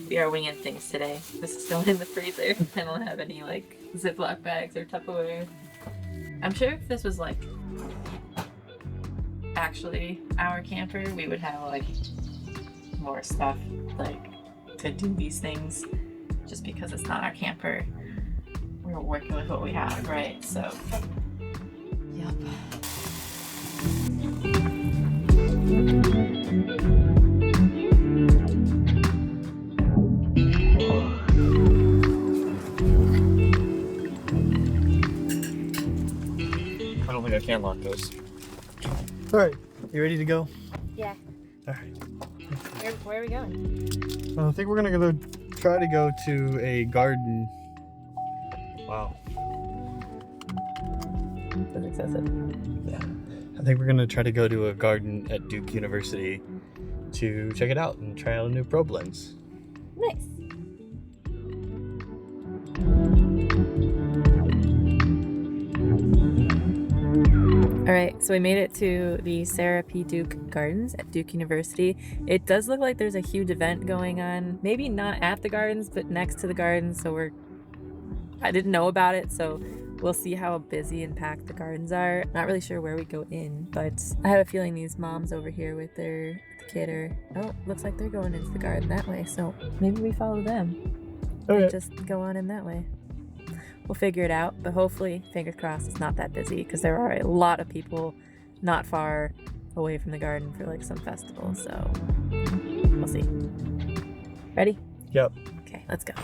We are winging things today. This is still in the freezer. I don't have any like Ziploc bags or Tupperware. I'm sure if this was like actually our camper, we would have like more stuff like to do these things. Just because it's not our camper, we're working with what we have, right? So, yep. I don't think I can lock those. All right, you ready to go? Yeah. All right. Where are we going? I think we're gonna try to go to a garden. Wow. That's excessive. Yeah. I think we're gonna try to go to a garden at Duke University to check it out and try out a new probe lens. Nice. All right, so we made it to the Sarah P. Duke Gardens at Duke University. It does look like there's a huge event going on. Maybe not at the gardens, but next to the gardens. So I didn't know about it, so we'll see how busy and packed the gardens are. Not really sure where we go in, but I have a feeling these moms over here with the kid are, oh, looks like they're going into the garden that way. So maybe we follow them. Okay. And just go on in that way. We'll figure it out, but hopefully, fingers crossed, it's not that busy because there are a lot of people not far away from the garden for like some festival, so we'll see. Ready? Yep. Okay, let's go.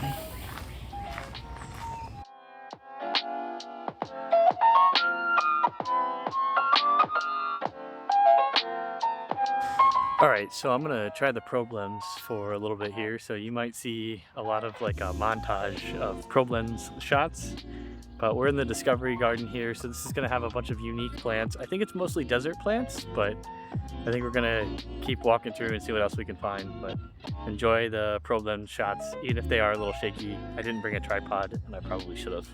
All right, so I'm gonna try the probe lens for a little bit here. So you might see a lot of like a montage of probe lens shots, but we're in the Discovery Garden here. So this is gonna have a bunch of unique plants. I think it's mostly desert plants, but I think we're gonna keep walking through and see what else we can find. But enjoy the probe lens shots, even if they are a little shaky. I didn't bring a tripod and I probably should have.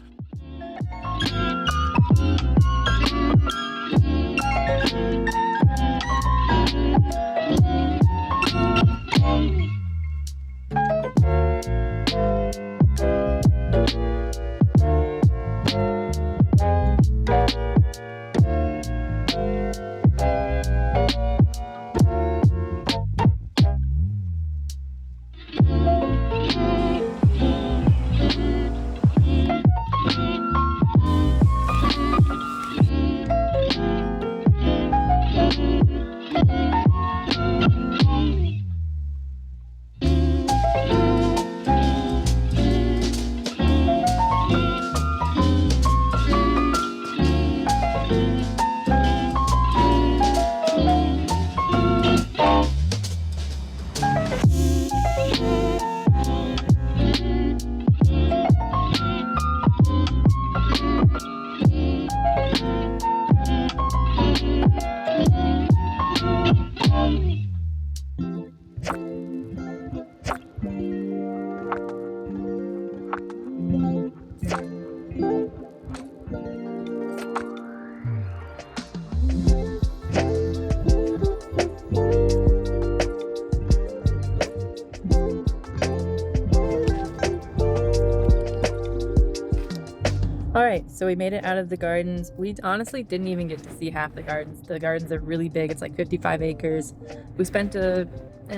Alright, so we made it out of the gardens. We honestly didn't even get to see half the gardens. The gardens are really big. It's like 55 acres. We spent an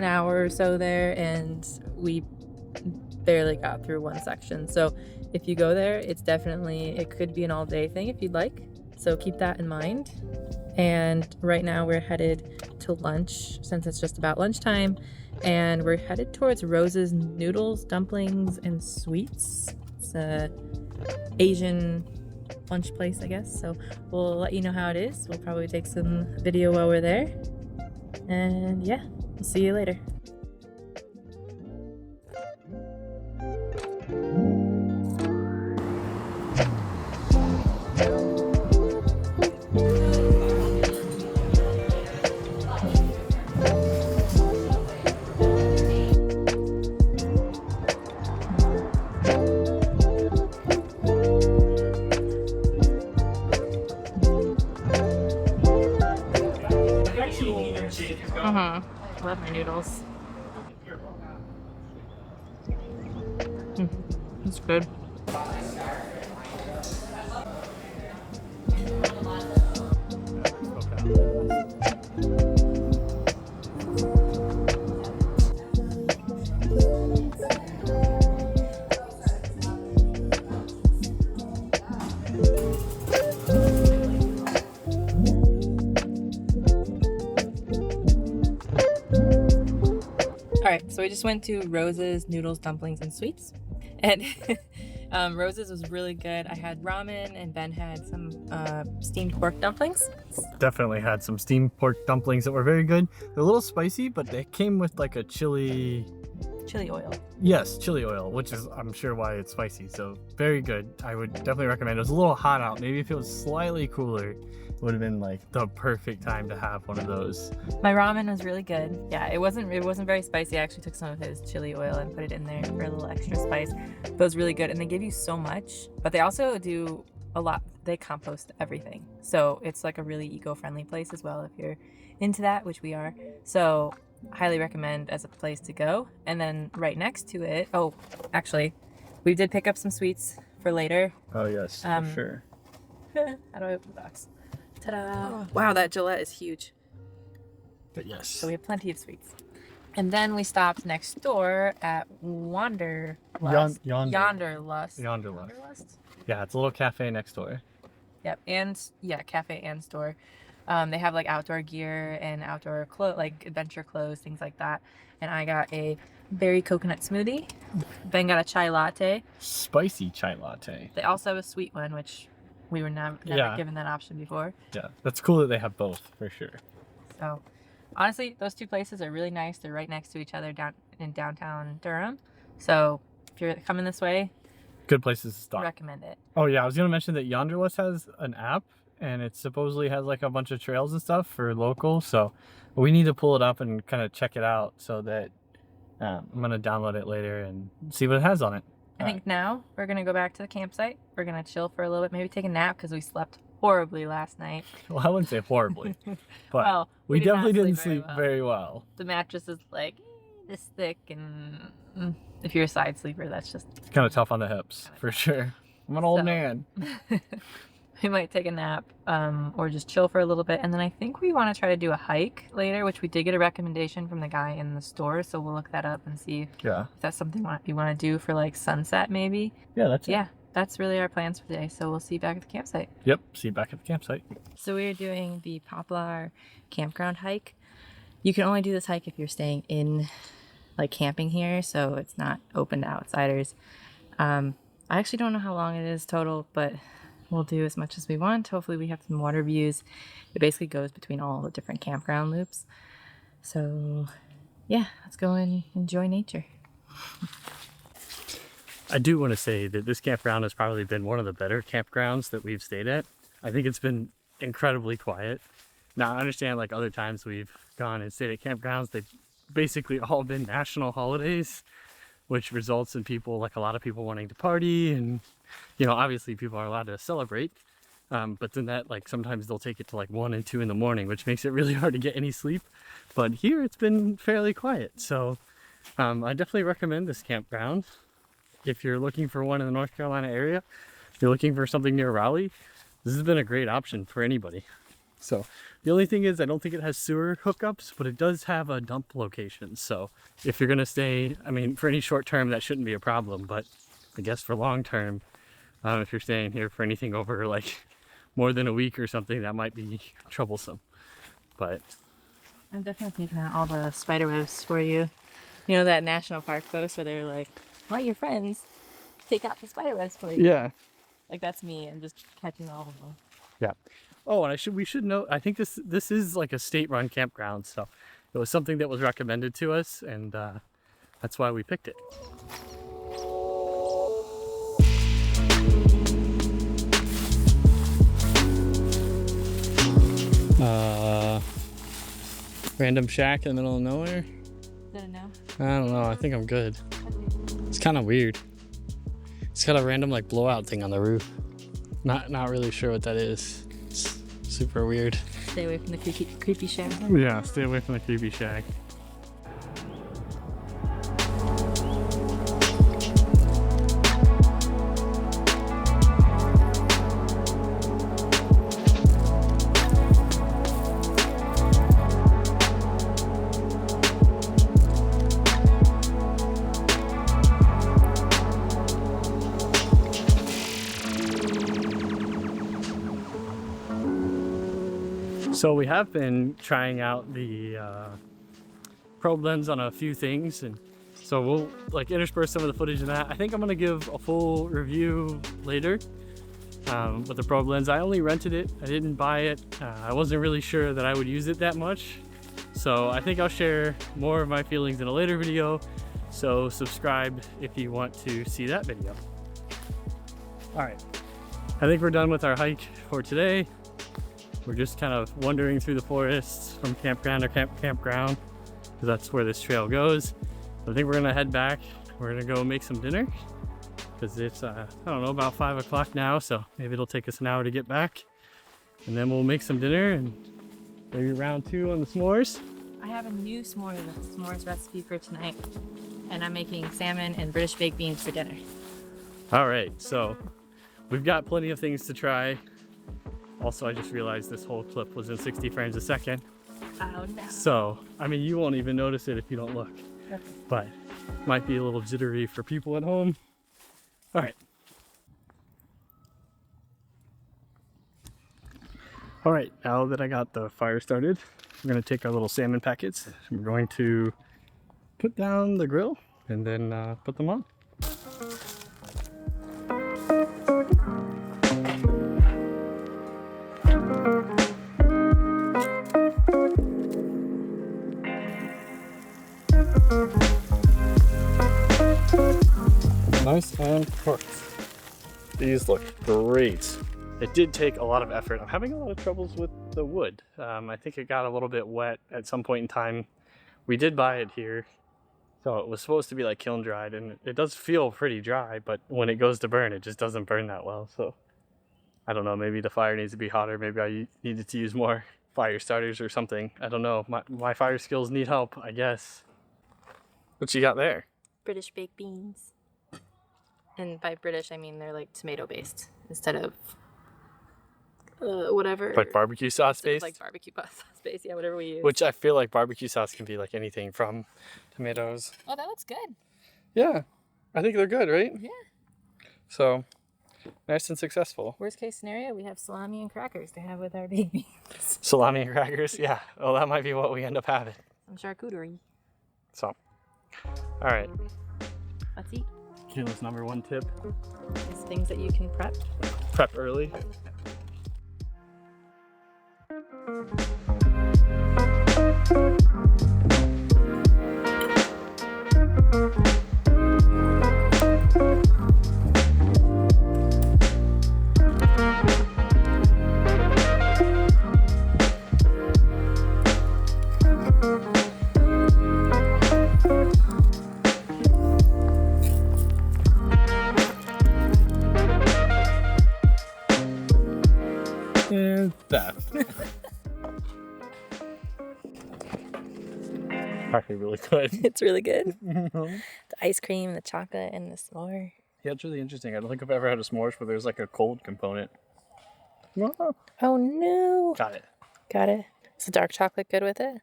hour or so there and we barely got through one section. So if you go there, it could be an all-day thing if you'd like. So keep that in mind. And right now we're headed to lunch since it's just about lunchtime. And we're headed towards Rose's Noodles, Dumplings, and Sweets. It's a Asian lunch place, I guess. So we'll let you know how it is. We'll probably take some video while we're there. And yeah, we'll see you later. Love my noodles. It's good. Alright, so we just went to Rose's Noodles, Dumplings, and Sweets. And Rose's was really good. I had ramen and Ben had some steamed pork dumplings. Definitely had some steamed pork dumplings that were very good. They're a little spicy, but they came with like a chili Chili oil. Yes, chili oil, which is I'm sure why it's spicy. So very good. I would definitely recommend. It was a little hot out. Maybe if it was slightly cooler, it would have been like the perfect time to have one of those. My ramen was really good. Yeah, it wasn't very spicy. I actually took some of his chili oil and put it in there for a little extra spice. But it was really good, and they give you so much. But they also do a lot. They compost everything, so it's like a really eco-friendly place as well if you're into that, which we are. So highly recommend as a place to go. And then right next to it, oh, actually, we did pick up some sweets for later. Oh yes, for sure. How do I open the box? Ta-da! Oh, wow, that Gillette is huge. But yes. So we have plenty of sweets. And then we stopped next door at Wanderlust. Yonderlust. Wanderlust? Yeah, it's a little cafe next door. Yep, and yeah, cafe and store. They have like outdoor gear and outdoor like adventure clothes, things like that. And I got a berry coconut smoothie. Ben got a chai latte. Spicy chai latte. They also have a sweet one, which we were never given that option before. Yeah, that's cool that they have both for sure. So honestly, those two places are really nice. They're right next to each other down in downtown Durham. So if you're coming this way, good places to stop. Recommend it. Oh yeah, I was gonna mention that Yonderlust has an app, and it supposedly has like a bunch of trails and stuff for local. So we need to pull it up and kind of check it out so that I'm gonna download it later and see what it has on it. I think now we're gonna go back to the campsite. We're gonna chill for a little bit, maybe take a nap because we slept horribly last night. Well, I wouldn't say horribly, but well, we definitely didn't sleep very well. The mattress is like this thick, and if you're a side sleeper, that's just kind of tough on the hips for sure. I'm an old man. We might take a nap or just chill for a little bit, and then I think we want to try to do a hike later, which we did get a recommendation from the guy in the store, so we'll look that up and see if that's something you want to do for like sunset maybe. Yeah, that's it. Yeah, that's really our plans for today, so we'll see you back at the campsite. Yep, see you back at the campsite. So we're doing the Poplar campground hike. You can only do this hike if you're staying in like camping here, so it's not open to outsiders. I actually don't know how long it is total, but we'll do as much as we want. Hopefully we have some water views. It basically goes between all the different campground loops. So yeah, let's go and enjoy nature. I do want to say that this campground has probably been one of the better campgrounds that we've stayed at. I think it's been incredibly quiet. Now I understand like other times we've gone and stayed at campgrounds, they've basically all been national holidays, which results in a lot of people wanting to party, and you know, obviously people are allowed to celebrate, but then that like sometimes they'll take it to like 1 and 2 in the morning, which makes it really hard to get any sleep. But here it's been fairly quiet, so I definitely recommend this campground if you're looking for one in the North Carolina area. If you're looking for something near Raleigh, this has been a great option for anybody. So the only thing is I don't think it has sewer hookups, but it does have a dump location. So if you're gonna stay, I mean, for any short term that shouldn't be a problem, but I guess for long term, if you're staying here for anything over like more than a week or something, that might be troublesome. But I'm definitely taking out all the spider webs for you. You know that national park post where they're like, "Let your friends take out the spider webs for you." yeah, Like that's me. I'm just catching all of them. yeah. Oh, and we should note, I think this is like a state-run campground, so it was something that was recommended to us, and that's why we picked it. Random shack in the middle of nowhere. Is that a no? I don't know. I think I'm good. It's kind of weird. It's got a random like blowout thing on the roof. Not really sure what that is. It's super weird. Stay away from the creepy shag. Yeah, stay away from the creepy shag. So we have been trying out the probe lens on a few things, and so we'll like intersperse some of the footage of that. I think I'm gonna give a full review later with the probe lens. I only rented it, I didn't buy it. I wasn't really sure that I would use it that much. So I think I'll share more of my feelings in a later video. So subscribe if you want to see that video. All right, I think we're done with our hike for today. We're just kind of wandering through the forests from campground to campground, because that's where this trail goes. So I think we're gonna head back. We're gonna go make some dinner, because it's, I don't know, about 5 o'clock now, so maybe it'll take us an hour to get back. And then we'll make some dinner and maybe round 2 on the s'mores. I have a new s'mores recipe for tonight, and I'm making salmon and British baked beans for dinner. All right, so we've got plenty of things to try. Also, I just realized this whole clip was in 60 frames a second. Oh no. So, I mean, you won't even notice it if you don't look. Okay. But might be a little jittery for people at home. All right. All right, now that I got the fire started, we're gonna take our little salmon packets. We're going to put down the grill and then put them on. Nice and cooked. These look great. It did take a lot of effort. I'm having a lot of troubles with the wood. I think it got a little bit wet at some point in time. We did buy it here, so it was supposed to be like kiln dried, and it does feel pretty dry, but when it goes to burn, it just doesn't burn that well. So I don't know, maybe the fire needs to be hotter. Maybe I needed to use more fire starters or something. I don't know. My fire skills need help, I guess. What you got there? British baked beans. And by British, I mean they're like tomato based instead of whatever. Like barbecue sauce based? Like barbecue sauce based, yeah, whatever we use. Which I feel like barbecue sauce can be like anything from tomatoes. Oh, that looks good. Yeah, I think they're good, right? Yeah. So, nice and successful. Worst case scenario, we have salami and crackers to have with our baked beans. Salami and crackers? Yeah. Well, that might be what we end up having. Some charcuterie. So, all right. Let's eat. Kayla's #1 tip. Is things that you can prep. Prep early. And that. Actually really good. It's really good. The ice cream, the chocolate, and the s'more. Yeah, it's really interesting. I don't think I've ever had a s'mores where there's like a cold component. Oh no. Got it. Got it. Is the dark chocolate good with it?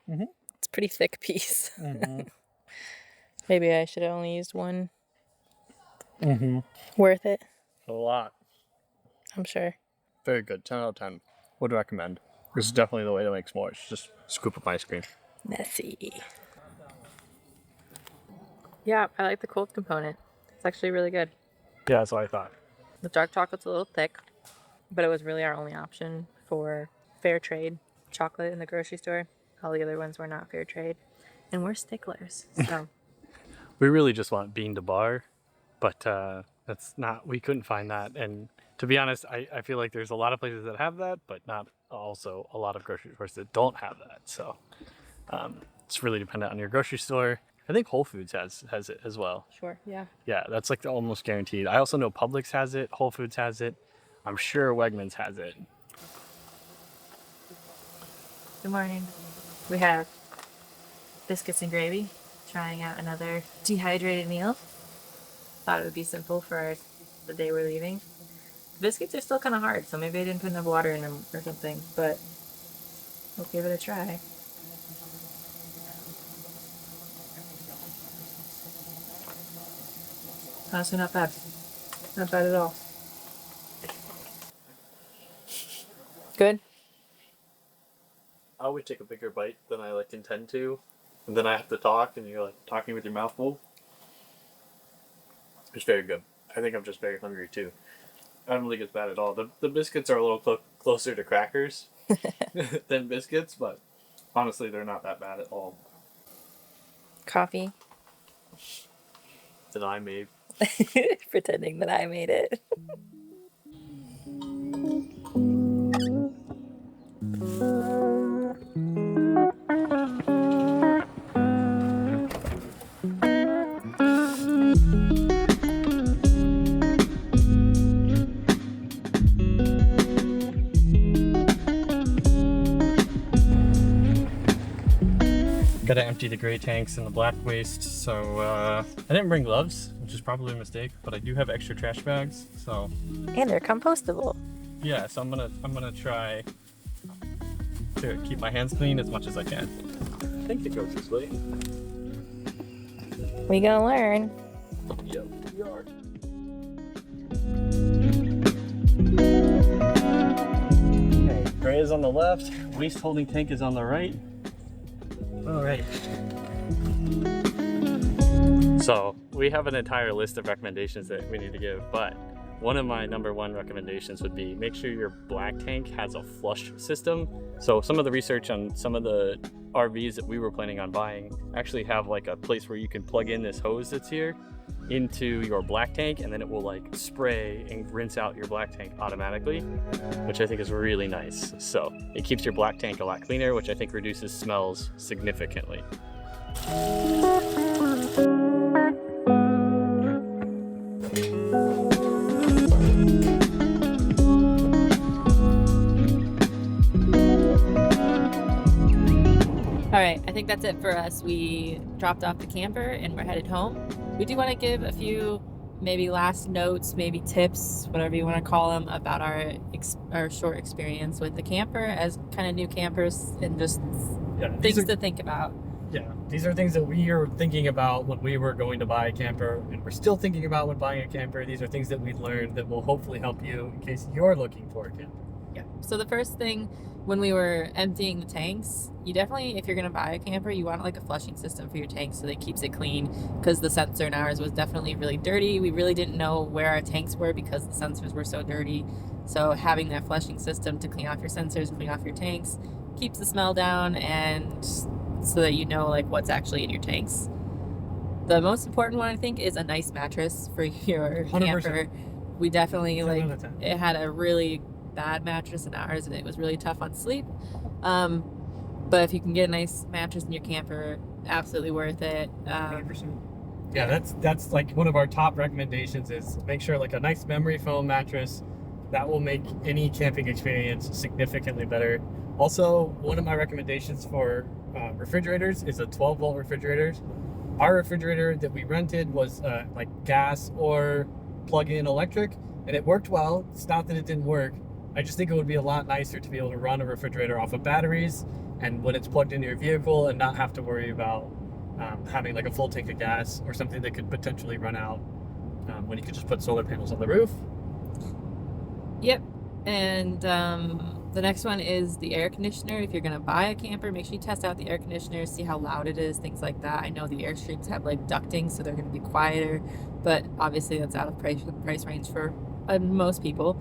Mm-hmm. It's a pretty thick piece. Mm-hmm. Maybe I should have only used one. Mm-hmm. Worth it, A lot. I'm sure. Very good. 10 out of 10. Would recommend. This is definitely the way to make s'mores. Just scoop up ice cream. Messy. Yeah, I like the cold component. It's actually really good. Yeah, that's what I thought. The dark chocolate's a little thick, but it was really our only option for fair trade chocolate in the grocery store. All the other ones were not fair trade. And we're sticklers, so. We really just want bean to bar, but that's not, we couldn't find that. And to be honest, I feel like there's a lot of places that have that, but not also a lot of grocery stores that don't have that. So it's really dependent on your grocery store. I think Whole Foods has it as well. Sure, yeah. Yeah, that's like almost guaranteed. I also know Publix has it, Whole Foods has it. I'm sure Wegmans has it. Good morning. We have biscuits and gravy. Trying out another dehydrated meal. Thought it would be simple for the day we're leaving. Biscuits are still kind of hard, so maybe I didn't put enough water in them or something, but we'll give it a try. Honestly, not bad. Not bad at all. Good? I always take a bigger bite than I like intend to, and then I have to talk, and you're like talking with your mouth full. It's very good. I think I'm just very hungry too. I don't think it's bad at all. The biscuits are a little closer to crackers than biscuits, but honestly, they're not that bad at all. Coffee. That I made. Pretending that I made it. Gotta empty the gray tanks and the black waste, so I didn't bring gloves, which is probably a mistake, but I do have extra trash bags, so And they're compostable. yeah, so I'm gonna try to keep my hands clean as much as I can. I think it goes this way. We gonna learn. Yep, we are. Okay, gray is on the left, waste holding tank is on the right. All right. So we have an entire list of recommendations that we need to give, but one of my number one recommendations would be make sure your black tank has a flush system. So some of the research on some of the RVs that we were planning on buying actually have like a place where you can plug in this hose that's here into your black tank, and then it will like spray and rinse out your black tank automatically, which I think is really nice. So it keeps your black tank a lot cleaner, which I think reduces smells significantly. All right, I think that's it for us. We dropped off the camper and we're headed home. We do want to give a few maybe last notes, maybe tips, whatever you want to call them, about our short experience with the camper as kind of new campers, and just things to think about. Yeah, these are things that we are thinking about when we were going to buy a camper, and we're still thinking about when buying a camper. These are things that we learned that will hopefully help you in case you're looking for a camper. Yeah. So the first thing, when we were emptying the tanks, you definitely, if you're going to buy a camper, you want like a flushing system for your tanks so that it keeps it clean, because the sensor in ours was definitely really dirty. We really didn't know where our tanks were because the sensors were so dirty. So having that flushing system to clean off your sensors, clean off your tanks, keeps the smell down, and so that you know like what's actually in your tanks. The most important one, I think, is a nice mattress for your 100%. camper. We definitely 10 like out of 10. it had a really bad mattress in ours, and it was really tough on sleep. But if you can get a nice mattress in your camper, absolutely worth it. 100%. Yeah, that's like one of our top recommendations is make sure like a nice memory foam mattress. That will make any camping experience significantly better. Also, one of my recommendations for refrigerators is a 12-volt refrigerator. Our refrigerator that we rented was like gas or plug-in electric, and it worked well. It's not that it didn't work. I just think it would be a lot nicer to be able to run a refrigerator off of batteries, and when it's plugged into your vehicle, and not have to worry about having like a full tank of gas or something that could potentially run out when you could just put solar panels on the roof. Yep. And the next one is the air conditioner. If you're going to buy a camper, make sure you test out the air conditioner, see how loud it is, things like that. I know the Airstreams have like ducting, so they're going to be quieter, but obviously that's out of price range for most people.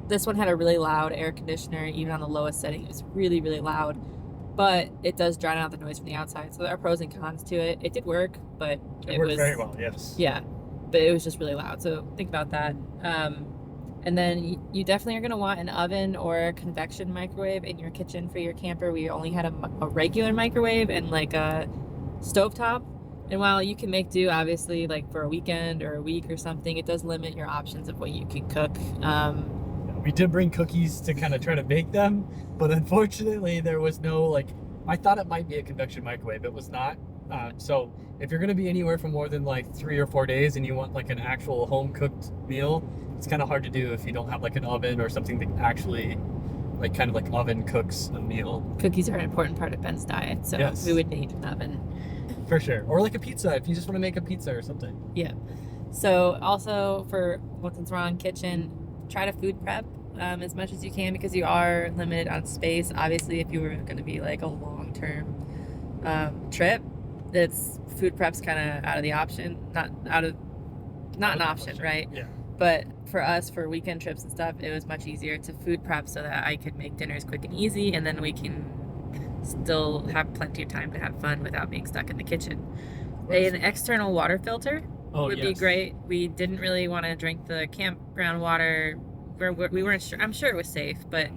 This one had a really loud air conditioner. Even on the lowest setting, it was really, really loud, but it does drown out the noise from the outside. So there are pros and cons to it. It did work, but It worked very well, yes. Yeah, but it was just really loud. So think about that. And then you definitely are going to want an oven or a convection microwave in your kitchen for your camper. We only had a regular microwave and like a stovetop. And while you can make do, obviously, like for a weekend or a week or something, it does limit your options of what you can cook. We did bring cookies to kind of try to bake them, but unfortunately there was no like. I thought it might be a convection microwave. It was not. So if you're going to be anywhere for more than like 3 or 4 days and you want like an actual home cooked meal, it's kind of hard to do if you don't have like an oven or something that actually like kind of like oven cooks a meal. Cookies are an important part of Ben's diet, so Yes. we would need an oven. For sure. Or like a pizza if you just want to make a pizza or something. Yeah. So also for since we're on kitchen, try to food prep as much as you can because you are limited on space. Obviously, if you were going to be like a long-term trip, that's food prep's kind of out of the option, not an option, right? Yeah. But for us, for weekend trips and stuff, it was much easier to food prep so that I could make dinners quick and easy, and then we can still have plenty of time to have fun without being stuck in the kitchen. An external water filter would be great. We didn't really want to drink the campground water. We weren't sure. I'm sure it was safe, but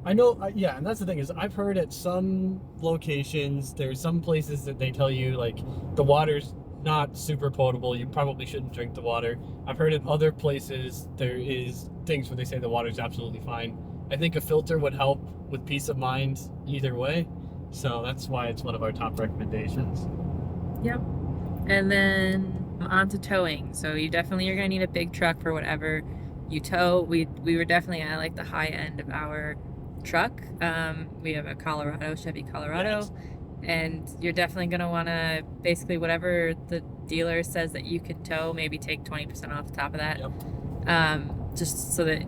I know, yeah, and that's the thing is I've heard at some locations, there's some places that they tell you like the water's not super potable. You probably shouldn't drink the water. I've heard in other places there is things where they say the water's absolutely fine. I think a filter would help with peace of mind either way. So that's why it's one of our top recommendations. Yep. And then on to towing. So you definitely are going to need a big truck for whatever you tow. We were definitely at like the high end of our truck. We have a Chevy Colorado, Yes. and you're definitely going to want to basically whatever the dealer says that you can tow, maybe take 20% off the top of that. Yep. Just so that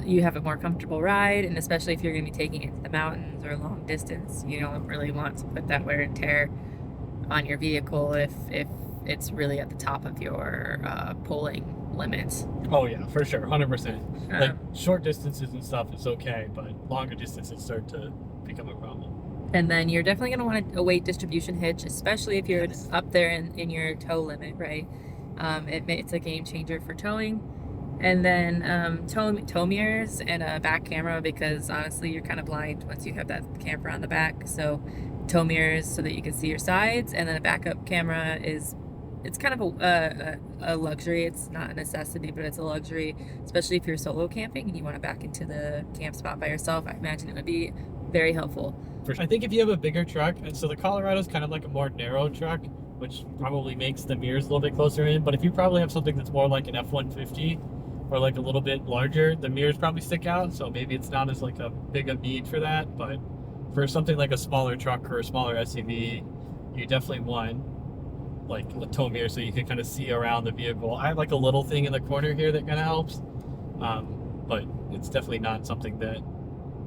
you have a more comfortable ride, and especially if you're going to be taking it to the mountains or long distance, you don't really want to put that wear and tear on your vehicle if it's really at the top of your pulling limits. Oh yeah, for sure, 100%. Like Um, short distances and stuff is okay, but longer distances start to become a problem. And then you're definitely going to want a weight distribution hitch, especially if you're Yes. up there in your tow limit, right? It's a game changer for towing. And then tow mirrors and a back camera, because honestly, you're kind of blind once you have that camper on the back. So tow mirrors so that you can see your sides, and then a backup camera it's kind of a luxury. It's not a necessity, but it's a luxury, especially if you're solo camping and you want to back into the camp spot by yourself. I imagine it would be very helpful. I think if you have a bigger truck, and so the Colorado's kind of like a more narrow truck, which probably makes the mirrors a little bit closer in, but if you probably have something that's more like an F-150 or like a little bit larger, the mirrors probably stick out, so maybe it's not as like a big a need for that. But for something like a smaller truck or a smaller SUV, you definitely want like a tow mirror so you can kind of see around the vehicle. I have like a little thing in the corner here that kind of helps, but it's definitely not something that,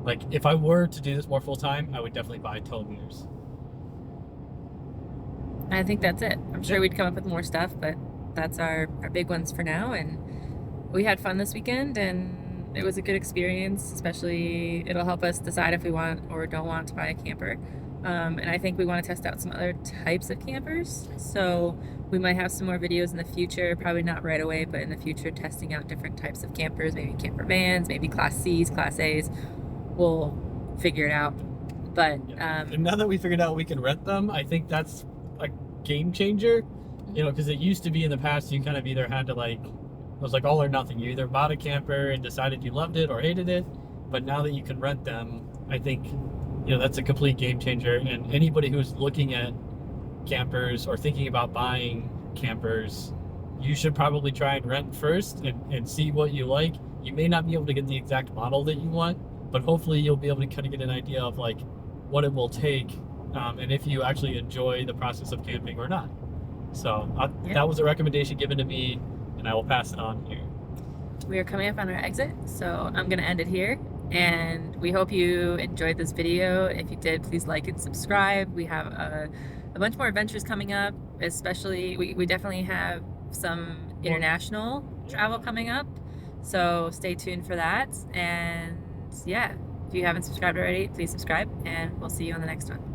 like, if I were to do this more full time, I would definitely buy tow mirrors. I think that's it. I'm sure Yeah. we'd come up with more stuff, but that's our big ones for now. And we had fun this weekend, and it was a good experience. Especially, it'll help us decide if we want or don't want to buy a camper. And I think we want to test out some other types of campers. So we might have some more videos in the future, probably not right away, but in the future, testing out different types of campers, maybe camper vans, maybe Class Cs, Class As. We'll figure it out. But And now that we figured out we can rent them, I think that's a game changer. You know, because it used to be in the past, you kind of either had to like, it was like all or nothing. You either bought a camper and decided you loved it or hated it. But now that you can rent them, I think, you know, that's a complete game changer. And anybody who's looking at campers or thinking about buying campers, you should probably try and rent first and see what you like. You may not be able to get the exact model that you want, but hopefully you'll be able to kind of get an idea of like what it will take, and if you actually enjoy the process of camping or not. So that was a recommendation given to me, and I will pass it on here. we are coming up on our exit, so I'm going to end it here. And we hope you enjoyed this video. If you did, please like and subscribe. We have a bunch more adventures coming up, especially we definitely have some international travel coming up. So stay tuned for that. And yeah, if you haven't subscribed already, please subscribe, and we'll see you on the next one.